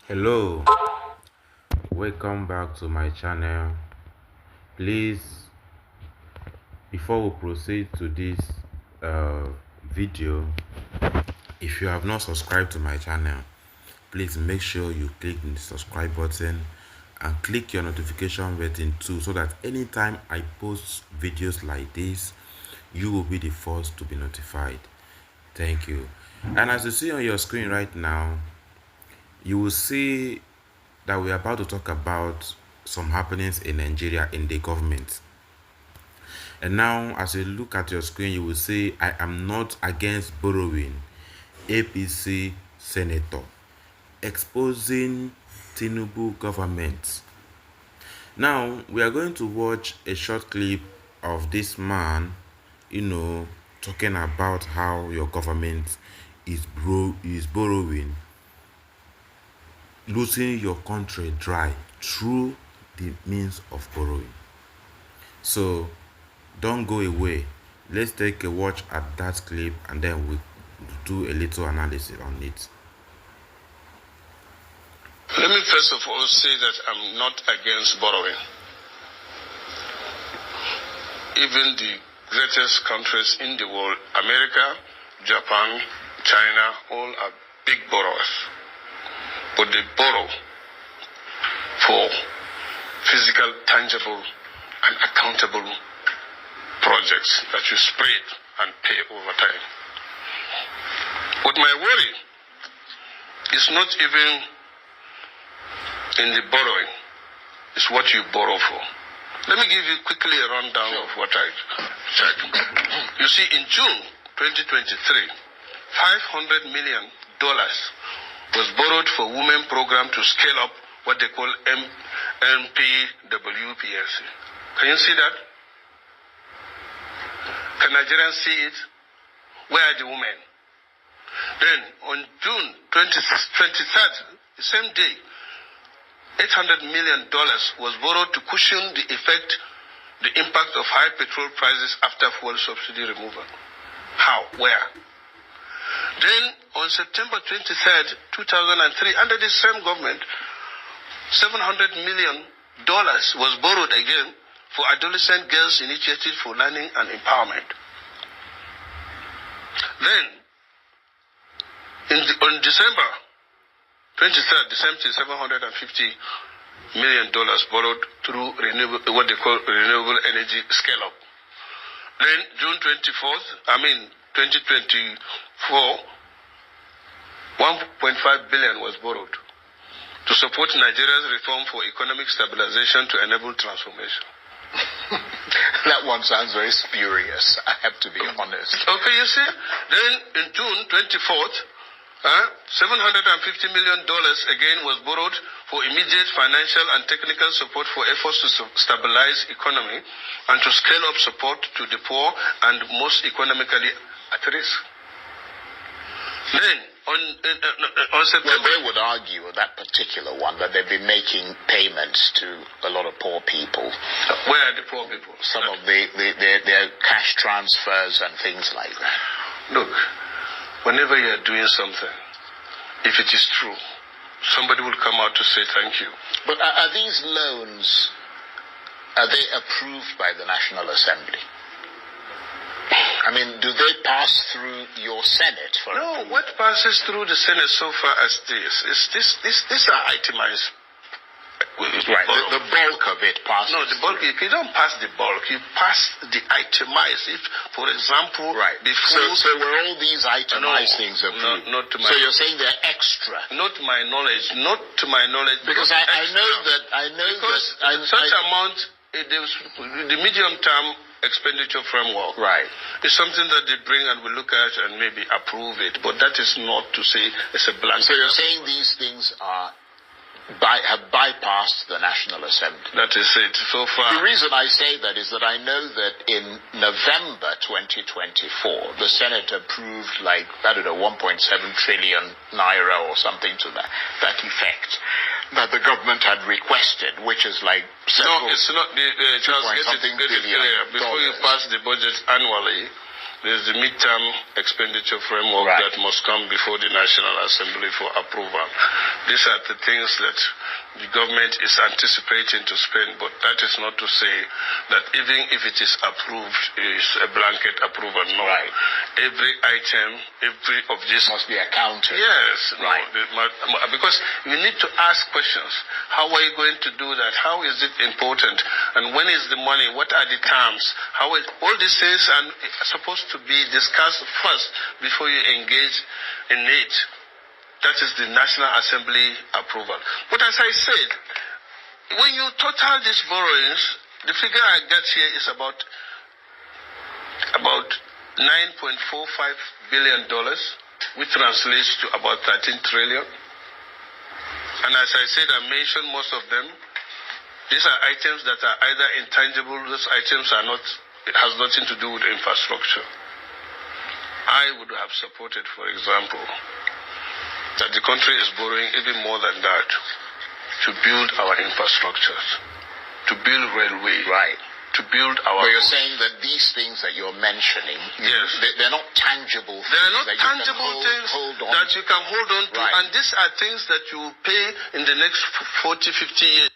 Hello, welcome back to my channel. Please, before we proceed to this uh, video, if you have not subscribed to my channel, please make sure you click the subscribe button and click your notification button too, so that anytime I post videos like this, you will be the first to be notified. Thank you. And as you see on your screen right now, you will see that we are about to talk about some happenings in Nigeria in the government. And now, as you look at your screen, you will see I am not against borrowing. Apc Senator Exposing Tinubu government. Now, we are going to watch a short clip of this man, talking about how your government is borrowing, losing your country dry through the means of borrowing. So don't go away. Let's take a watch at that clip and then we'll do a little analysis on it. Let me first of all say that I'm not against borrowing. Even the greatest countries in the world, America, Japan, China, all are big borrowers. But they borrow for physical, tangible, and accountable projects that you spread and pay over time. But my worry is not even in the borrowing, it's what you borrow for. Let me give you quickly a rundown of what I checked. You see, in June 2023, $500 million was borrowed for women program to scale up what they call NPWPSC. Can you see that? Can Nigerians see it? Where are the women? Then on June 23rd, the same day, $800 million was borrowed to cushion the impact of high petrol prices after fuel subsidy removal. How? Where? Then on September 23rd, 2003, under the same government, $700 million was borrowed again for Adolescent Girls Initiative for Learning and Empowerment. Then, on December 23rd, the same thing, $750 million borrowed through what they call renewable energy scale-up. Then, June 2024, $1.5 billion was borrowed to support Nigeria's reform for economic stabilization to enable transformation. That one sounds very spurious, I have to be honest. Okay, you see? Then, in June 24th, $750 million again was borrowed for immediate financial and technical support for efforts to stabilize economy and to scale up support to the poor and most economically at risk. Then, on September... Well, they would argue that particular one that they've been making payments to a lot of poor people. Where are the poor people? Some of their cash transfers and things like that. Look, whenever you're doing something, if it is true, somebody will come out to say thank you. But are these loans, are they approved by the National Assembly? I mean, do they pass through your Senate? No, what passes through the Senate so far as these are itemized. Right, the bulk of it passes. No, the bulk, if you don't pass the bulk, you pass the itemized. If, for example, right. So were all these itemized things approved? Not to my So you're saying they're extra? Not to my knowledge. Not to my knowledge. Because I know that such amount, the medium term expenditure framework, right, is something that they bring and we look at and maybe approve it. But that is not to say it's a blank. So you're saying these things have bypassed the National Assembly. That is it so far. The reason I say that is that I know that in November 2024, the Senate approved 1.7 trillion naira or something to that effect that the government had requested, which is No, it's not. Charles, get it clear. Before you pass the budget annually, there's the midterm expenditure framework Right. that must come before the National Assembly for approval. These are the things that the government is anticipating to spend, but that is not to say that even if it is approved, it's a blanket approval. No. Right. Every item, every of this Must be accounted. Yes, Right. because you need to ask questions. How are you going to do that? How is it important? And when is the money? What are the terms? All these things are supposed to be discussed first before you engage in it. That is the National Assembly approval. But as I said, when you total these borrowings, the figure I got here is about $9.45 billion, which translates to about 13 trillion. And as I said, I mentioned most of them. These are items that are either intangible, those items are not, it has nothing to do with infrastructure. I would have supported, for example, that the country is borrowing even more than that to build our infrastructures, to build railway, Right. to build our... But you're roads. saying that these things that you're mentioning, Yes. they're not tangible things. They are not that you can tangible things hold on that you can hold on to. Right. And these are things that you will pay in the next 40, 50 years.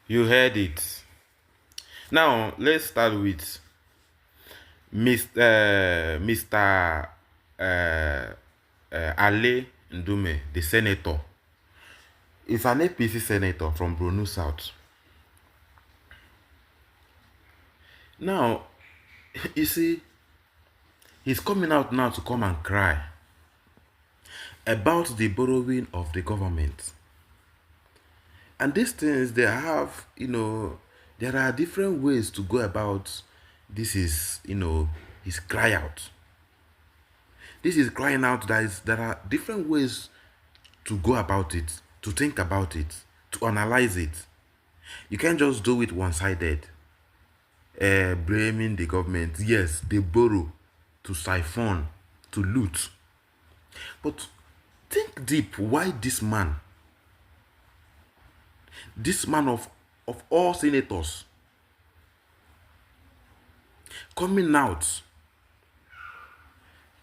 You heard it. Now let's start with Mr. Ale Ndume, the senator. He's an APC senator from Borno South. Now, you see, he's coming out now to come and cry about the borrowing of the government. And these things, they have, there are different ways to go about this is, his cry out. This is crying out. There are different ways to go about it, to think about it, to analyze it. You can't just do it one-sided. Blaming the government. Yes, they borrow to siphon, to loot. But think deep, why this man of all senators, coming out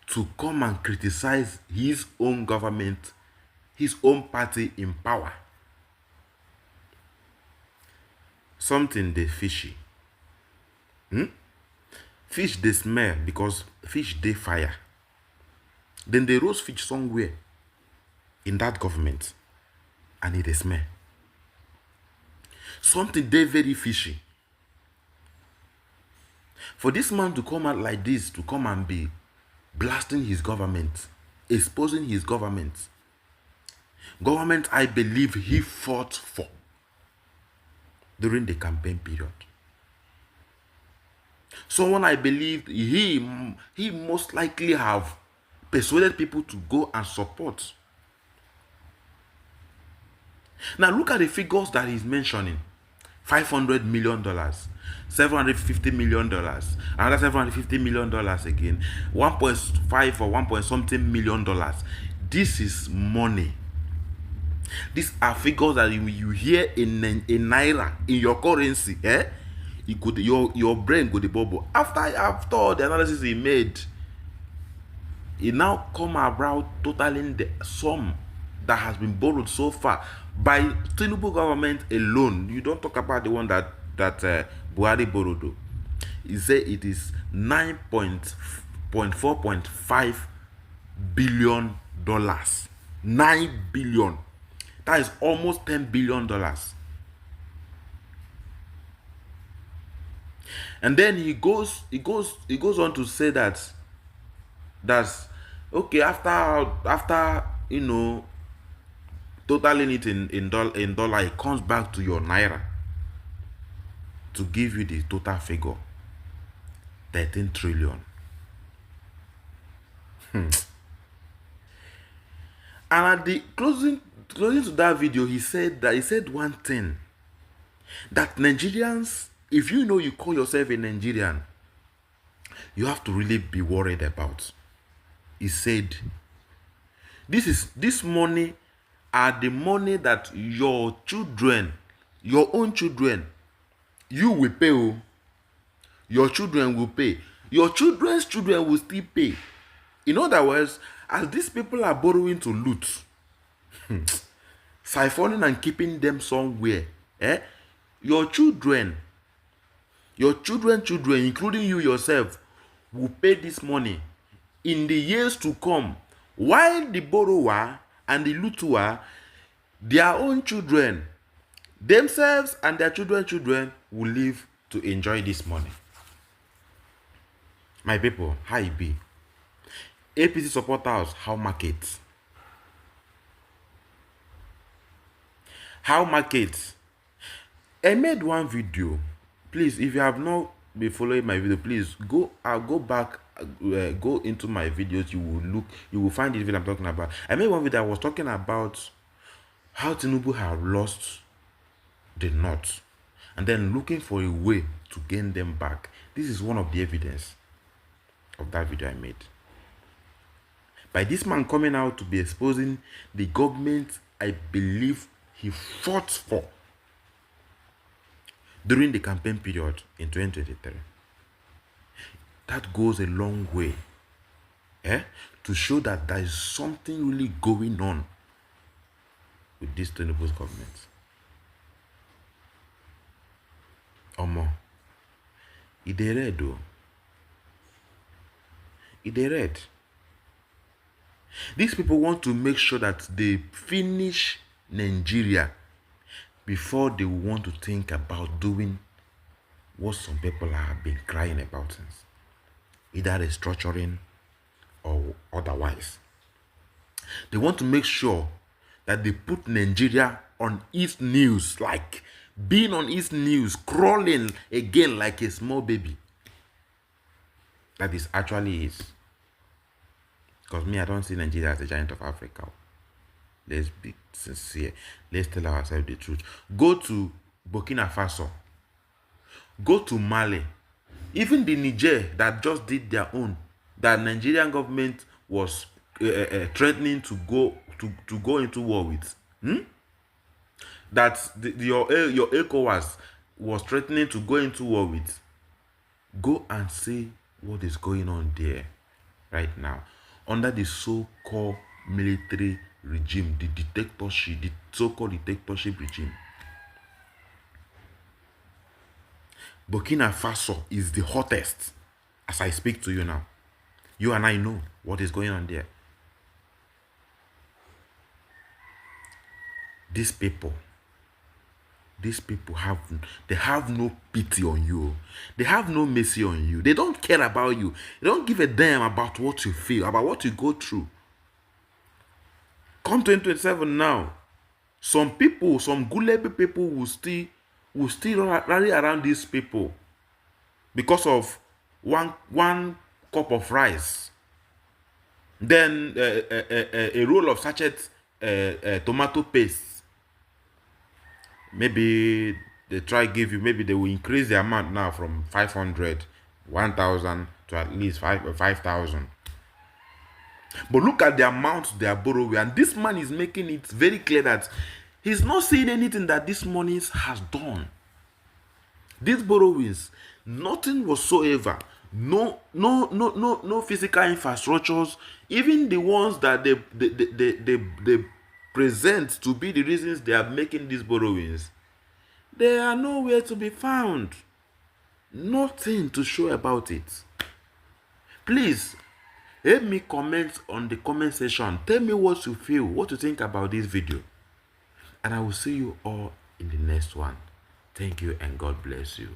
to come and criticize his own government, his own party in power? Something they fishy. Fish they smell because fish they fire. Then they roast fish somewhere in that government and it smell. Something they very fishy. For this man to come out like this, to come and be blasting his government, exposing his government I believe he fought for during the campaign period. Someone I believe he most likely have persuaded people to go and support. Now look at the figures that he's mentioning. $500 million, $750 million, another $750 million again, 1.5 or 1 point something million. This is money. These are figures that you hear in naira, in your currency. You could your brain go the bubble. After all the analysis he made, it now come about totaling the sum that has been borrowed so far by tinubu government alone. You don't talk about the one that Buhari borrowed though. He said it is $9.5 billion. 9 billion. That is almost $10 billion. And then he goes on to say that's okay, after totaling it in dollar, it comes back to your naira to give you the total figure, 13 trillion. And at the closing to that video, he said one thing, that Nigerians, if you call yourself a Nigerian, you have to really be worried about. He said, this money are the money that your children, your own children, you will pay. Your children will pay. Your children's children will still pay. In other words, as these people are borrowing to loot, siphoning and keeping them somewhere, your children, including you yourself, will pay this money in the years to come, while the borrower and the looter, their own children, themselves and their children will live to enjoy this money. My people, how it be? APC supporters, how market? How market? I made one video. Please, if you have not been following my video, please go back, go into my videos. You will find the video I'm talking about. I made one video I was talking about how Tinubu have lost the North and then looking for a way to gain them back. This is one of the evidence of that video I made. By this man coming out to be exposing the government I believe he fought for during the campaign period in 2023. That goes a long way to show that there is something really going on with this Tinubu's government. Omo, it dey red though. It dey red. These people want to make sure that they finish Nigeria before they want to think about doing what some people have been crying about since, either restructuring or otherwise. They want to make sure that they put Nigeria on its news, like being on its news, crawling again like a small baby. That is actually is. Because me, I don't see Nigeria as a giant of Africa. Let's be sincere. Let's tell ourselves the truth. Go to Burkina Faso. Go to Mali. Even the Niger that just did their own, that Nigerian government was threatening to go into war with. That your ECOWAS was threatening to go into war with. Go and see what is going on there right now under the so-called military regime, the so-called dictatorship regime. Burkina Faso is the hottest as I speak to you now. You and I know what is going on there. These people have no pity on you. They have no mercy on you. They don't care about you. They don't give a damn about what you feel, about what you go through. Come 2027 now, some people, some gullible people will still rally around these people because of one cup of rice, then a roll of sachet tomato paste. Maybe they try give you, maybe they will increase the amount now from 500, 1,000 to at least 5,000. But look at the amount they are borrowing, and this man is making it very clear that he's not seeing anything that this money has done. These borrowings, nothing whatsoever, no physical infrastructures, even the ones that they present to be the reasons they are making these borrowings, they are nowhere to be found. Nothing to show about it. Please, help me comment on the comment section. Tell me what you feel, what you think about this video. And I will see you all in the next one. Thank you and God bless you.